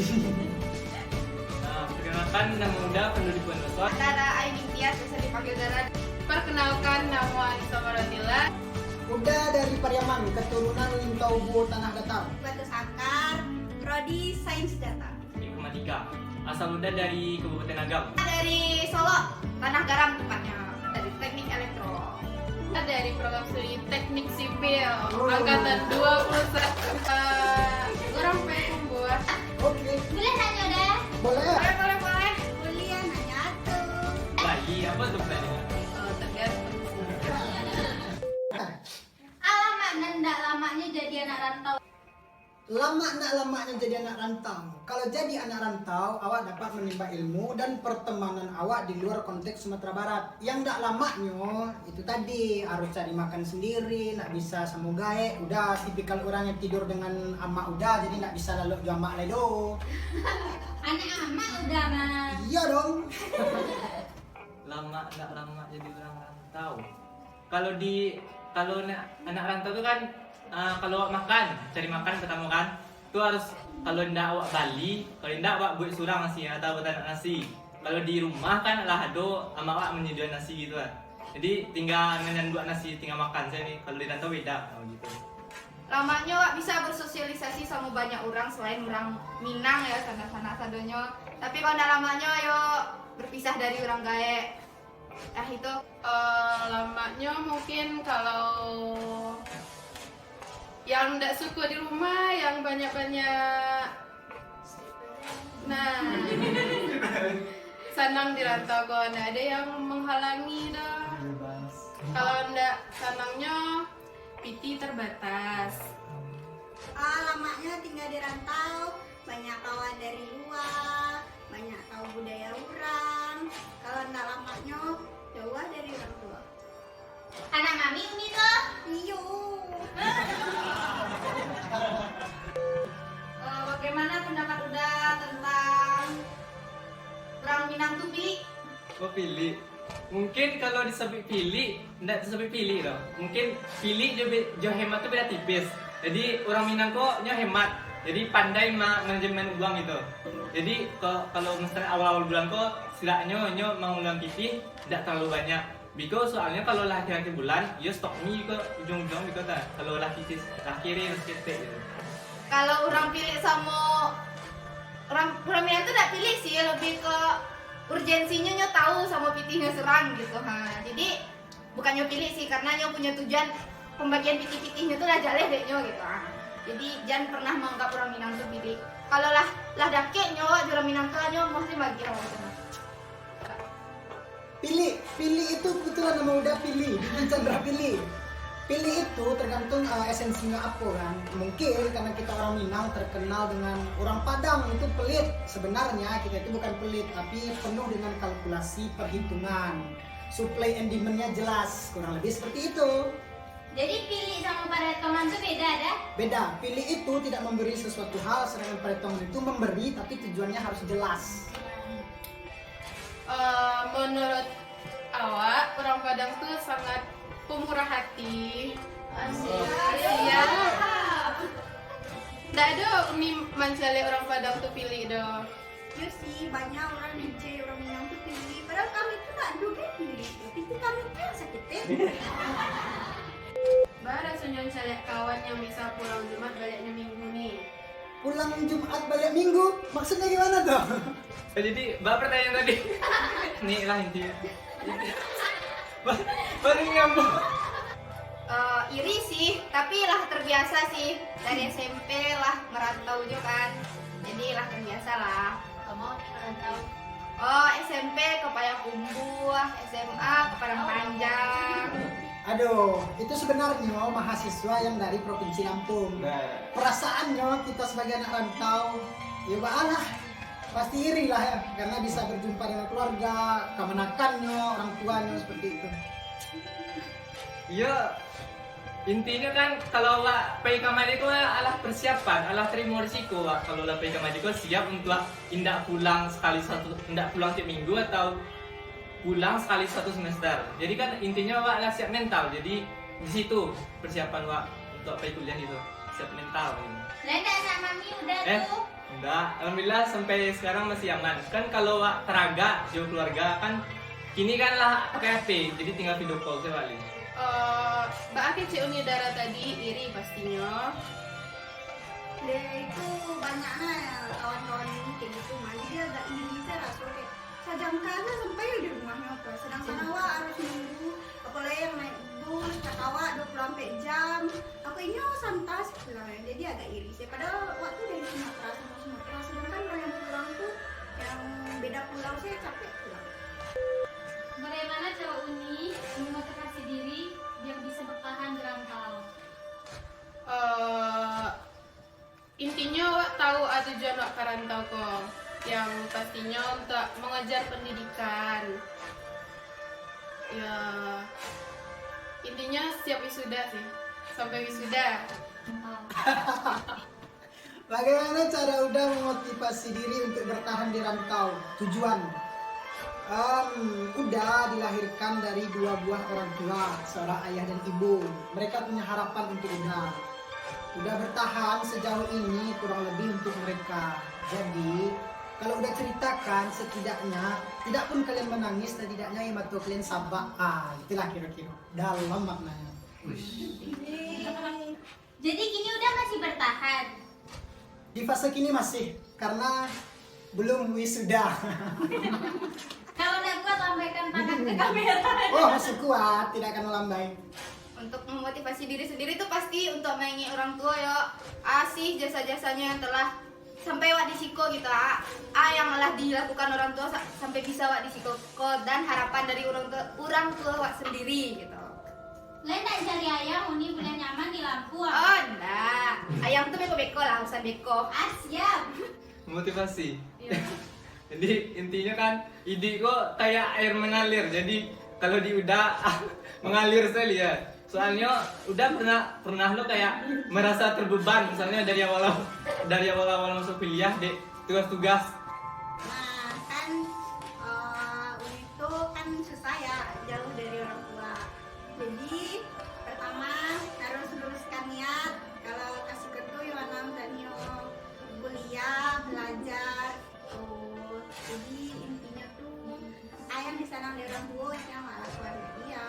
Nah, perkenalkan nama muda penduduk Bondowoso. Antara Aini Tias bisa dipanggil Dara. Perkenalkan nama Anissa Maranila. Udah dari Pariaman, keturunan Lintaubu Tanah Datar. Batu Sangkar, Prodi Sains Data. Informatika. Asal muda dari Kabupaten Agam. Dari Solo, Tanah Garam tepatnya. Dari Teknik Elektro. Dari program studi Teknik Sipil Angkatan 21. Orang pengen membuat. Oke, Boleh nanya deh? boleh. Boleh. Kuliah nanya tuh. Bayi, apa tuh pertanyaan? Tergantung. Alamak ndak lamanya jadi anak rantau. Lama nak lamanya jadi anak rantau. Kalau jadi anak rantau, awak dapat menimba ilmu dan pertemanan awak di luar konteks Sumatera Barat. Yang ndak lamanya itu tadi harus cari makan sendiri, nak bisa sama gae. Udah tipikal orang yang tidur dengan amak udah, jadi ndak bisa lalu jamak ledo. Anak amak udah mas. Iya dong. Lama nggak lama jadi orang rantau. Kalau anak rantau itu kan kalau awak makan, cari makan pertama kan, itu harus kalau ndak awak bali, kalau ndak awak buat surang nasi atau buat anak nasi. Kalau di rumah kan lah ada ama awak menyediakan nasi gitu kan. Jadi tinggal menyandu nasi, tinggal makan saya nih. Kalau di rantau beda gitu. Lamanya wak bisa bersosialisasi sama banyak orang selain orang Minang ya sana-sana sadonya. Tapi kalau ndak lamanya yo berpisah dari orang gae. Itu Lamanya mungkin kalau yang tidak suka di rumah, yang banyak-banyak, nah, senang di rantau kalau ada yang menghalangi dah. Kalau tidak senangnya, PT terbatas. Lamanya tinggal di rantau, banyak kawan dari luar, banyak tahu budaya orang. Kalau ndak lamanya jauh dari orang tua. Anak mami ini tuh. Iyo. Bagaimana pendapat udah tentang orang Minang tuh Bi? Oh pilih. Mungkin kalau disebut pilih, tidak disebut pilih loh. Mungkin pilih jo hemat itu beda tipis. Jadi orang Minang kok nyo hemat. Jadi pandai manajemen uang itu. Jadi kalau misalnya awal-awal bulan kok setidaknya nyo mau ulang pipih tidak terlalu banyak. Because soalnya kalau laki-laki bulan, ya stok mie ke ujung-ujung gitu ta. Kalau laki ini sedikit gitu. Kalau orang pilih sama orang Minang tuh tidak pilih sih, lebih ke urgensinya nyo tahu sama pitihnya serang gitu ha. Jadi bukannya pilih sih karena nyo punya tujuan pembagian pitih-pitihnya tuh lah jaleh deh nyo gitu ha. Jadi jangan pernah menganggap orang Minang tuh pilih. Kalau lah dakek nyo orang Minang tuh nyo mesti bagi orang gitu. Pilih itu kebetulan nama udah pilih, bukan Chandra pilih. Pilih itu tergantung esensinya apa kan. Mungkin karena kita orang Minang terkenal dengan orang Padang itu pelit. Sebenarnya kita itu bukan pelit, tapi penuh dengan kalkulasi perhitungan. Supply and demand-nya jelas, kurang lebih seperti itu. Jadi pilih sama paretongan tuh beda ada? Beda, pilih itu tidak memberi sesuatu hal, sedangkan perhitungan itu memberi tapi tujuannya harus jelas. Menurut awak, orang Padang tuh sangat pemurah hati. Iya. Nggak ada umi mencari orang Padang tuh pilih dong. Iya sih, banyak orang DJ orang Minang tuh pilih. Padahal kami tuh nggak juga pilih. Itu kami tuh yang sakit deh. Baru sunyon cari kawan yang bisa pulang Jumat baliknya Minggu nih. Pulang Jumat balik Minggu, maksudnya gimana tuh? Jadi pertanyaan tadi. Nih lah intinya. Baru nyambung. Iri sih, tapi lah terbiasa sih dari SMP lah merantau juga kan, jadi lah terbiasa lah. Kamu merantau? Oh SMP ke Payakumbuh, SMA ke Padang Panjang. Aduh, itu sebenarnya mahasiswa yang dari Provinsi Lampung. Perasaannya kita sebagai anak rantau, ya bahalah pasti iri lah ya, karena bisa berjumpa dengan keluarga, kemenakannya, orang tuanya seperti itu. Iya, intinya kan kalau lah pergi ke Madiko alah persiapan, alah terima risiko lah. Kalau lah pergi ke Madiko siap untuk indak pulang indak pulang tiap minggu atau pulang sekali satu semester. Jadi kan intinya Wak lah siap mental. Jadi di situ persiapan Wak untuk pergi kuliah itu siap mental. Lenda sama Mami udah tuh. Enggak, alhamdulillah sampai sekarang masih aman. Kan kalau wak teraga jauh keluarga kan kini kan lah pakai HP, jadi tinggal video call saya paling. Mbak Aki Cik Unidara tadi iri pastinya. Dia itu banyaknya kawan-kawan ini kayak gitu mah dia agak iri saya kayak sajangka aja sampai di rumahnya apa sedangkan awak harus nunggu apalagi yang naik bus tak awak 20 sampai jam aku ini santai bilangnya jadi agak iri sih padahal waktu dari Sumatera sama Sumatera sedangkan orang yang pulang tuh yang beda pulau saya capek pulang. Bagaimana cara Uni memotivasi diri biar bisa bertahan di rantau? Intinya wak tahu ada tujuan wak karantau kok, yang pastinya untuk mengejar pendidikan. Ya, intinya siap wisuda sih, sampai wisuda. Bagaimana cara udah memotivasi diri untuk bertahan di rantau? Tujuan udah dilahirkan dari dua buah orang tua, seorang ayah dan ibu. Mereka punya harapan untuk udah bertahan sejauh ini kurang lebih untuk mereka. Jadi kalau udah ceritakan setidaknya tidak pun kalian menangis, setidaknya yang bantu kalian sabar. Itulah kira-kira dalam maknanya. Jadi kini udah masih bertahan. Di fase kini masih karena belum wisuda. Kalau udah kuat lambaikan tangan ke kamera. Oh masih kuat, tidak akan melambai. Untuk memotivasi diri sendiri itu pasti untuk mengingi orang tua ya. Asih jasa-jasanya yang telah sampai wak disiko gitu. Yang telah dilakukan orang tua sampai bisa wak disiko dan harapan dari orang tua wak sendiri gitu. Lain tak cari ayam, Uni boleh nyaman di lampu. Oh enggak, ayam tuh beko-beko lah, usah beko. Siap. Motivasi. Iya. Jadi intinya kan ide kok kayak air mengalir. Jadi kalau di udah mengalir sekali ya. Soalnya udah pernah lo kayak merasa terbeban misalnya dari awal masuk kuliah deh tugas-tugas. Nah kan Uni itu kan susah ya jauh dari orang tua. Jadi pertama harus luruskan niat kalau kasih kertu yang anam dan yo kuliah belajar. Jadi intinya tuh ayam di sana dari orang tua yang malah keluarga dia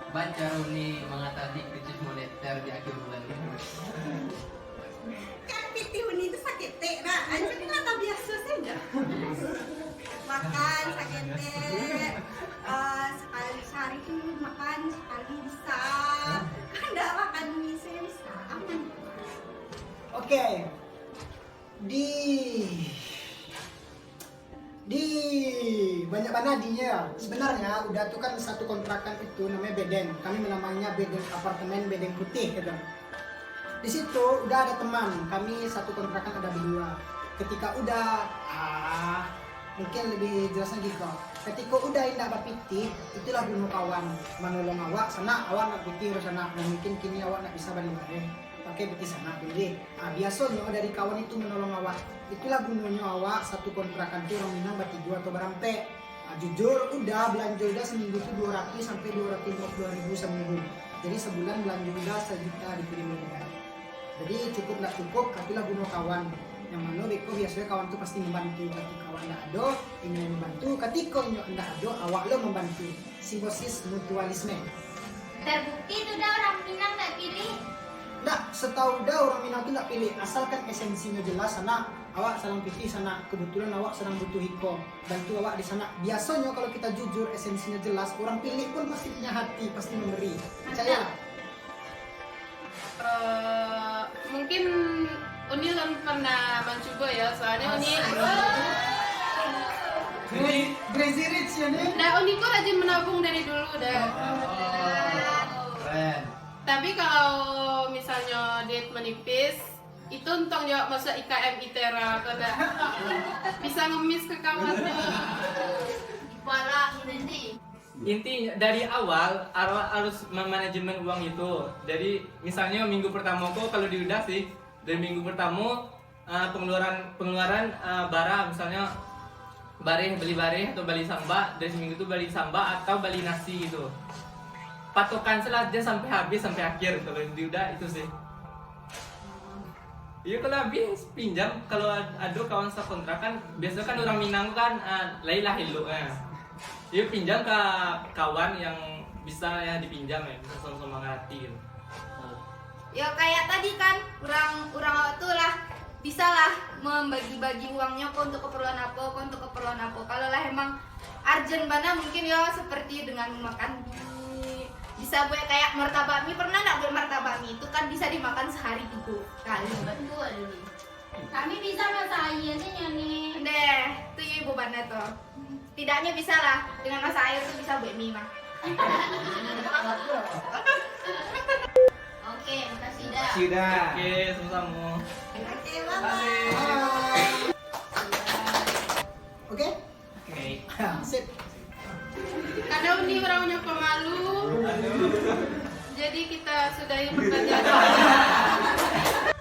Baca Uni mengatasi krisis moneter di akhir bulan ini. kan PT Uni itu sakit teh nah anjir ini kata biasa saja makan sakit teh sekali sehari tuh makan sekali bisa kan enggak makan mie saya bisa aman. Oke. Di banyak banadinya ya. Sebenarnya udah tuh kan satu kontrakan itu namanya bedeng. Kami menamainya bedeng apartemen bedeng putih gitu. Di situ udah ada teman. Kami satu kontrakan ada berdua. Ketika udah mungkin lebih jelasnya gitu. Ketika udah indah bapiti, itulah bunuh kawan menolong awak sana awak nak piti sana. Nah, mungkin kini awak nak bisa balik-balik pakai peti sana pilih. Biasanya dari kawan itu menolong awak. Itulah gunanya awak satu kontrakan itu orang Minang bertiga atau berampe. Jujur udah belanja udah seminggu itu 200 sampai 250.000 seminggu. Jadi sebulan belanja udah 1 juta dikirim negara. Jadi cukup nggak cukup, itulah gunung kawan. Yang mana beko biasanya kawan tuh pasti membantu. Ketika kawan nggak ada, ini membantu. Ketika nggak ada, awak lo membantu. Simbiosis mutualisme. Terbukti itu dah orang Minang tak pilih. Nggak, setahu dah orang Minang itu nggak pilih. Asalkan esensinya jelas, sana awak sedang pilih sana. Kebetulan awak sedang butuh hiko, bantu awak di sana. Biasanya kalau kita jujur esensinya jelas, orang pilih pun pasti punya hati, pasti memberi. Percaya? Mungkin Uni kan pernah mencoba ya, soalnya Uni Crazy rich ya nih. nah Uni kok rajin menabung dari dulu dah. Keren. Tapi kalau misalnya duit menipis, itu untung jawab masuk IKM ITERA kada bisa ngemis ke kawannya. Dipala ini. Inti dari awal harus manajemen uang itu. Jadi misalnya minggu pertama kok kalau di udah sih dari minggu pertama pengeluaran barang misalnya beli bareh atau beli samba, dari seminggu itu beli samba atau beli nasi gitu. Patokan saja sampai habis sampai akhir kalau di udah itu sih. Iya kalau habis pinjam kalau ada kawan sekontrak kan biasa kan orang Minang kan lain lah helo Iya pinjam ke kawan yang bisa ya dipinjam ya bisa sama-sama ngerti gitu. Ya kayak tadi kan orang tuh lah bisa lah membagi-bagi uangnya kok untuk keperluan apa, kok untuk keperluan apa. Kalau lah emang urgent banget mungkin ya seperti dengan makan mie, bisa buat kayak martabak mie. Pernah nggak buat martabak mie itu kan bisa dimakan sehari 3 kali. Betul nih. Kami bisa masak airnya nih. Deh, itu ya ibu Bana tuh. Tidaknya bisa lah dengan masak air tuh bisa buat mie mah. Oke, makasih dah. Sudah. Oke sama-sama. Oke, bye-bye. Bye. Oke? Oke. Sip. Karena Uni orangnya pemalu, jadi kita sudahi pertanyaan.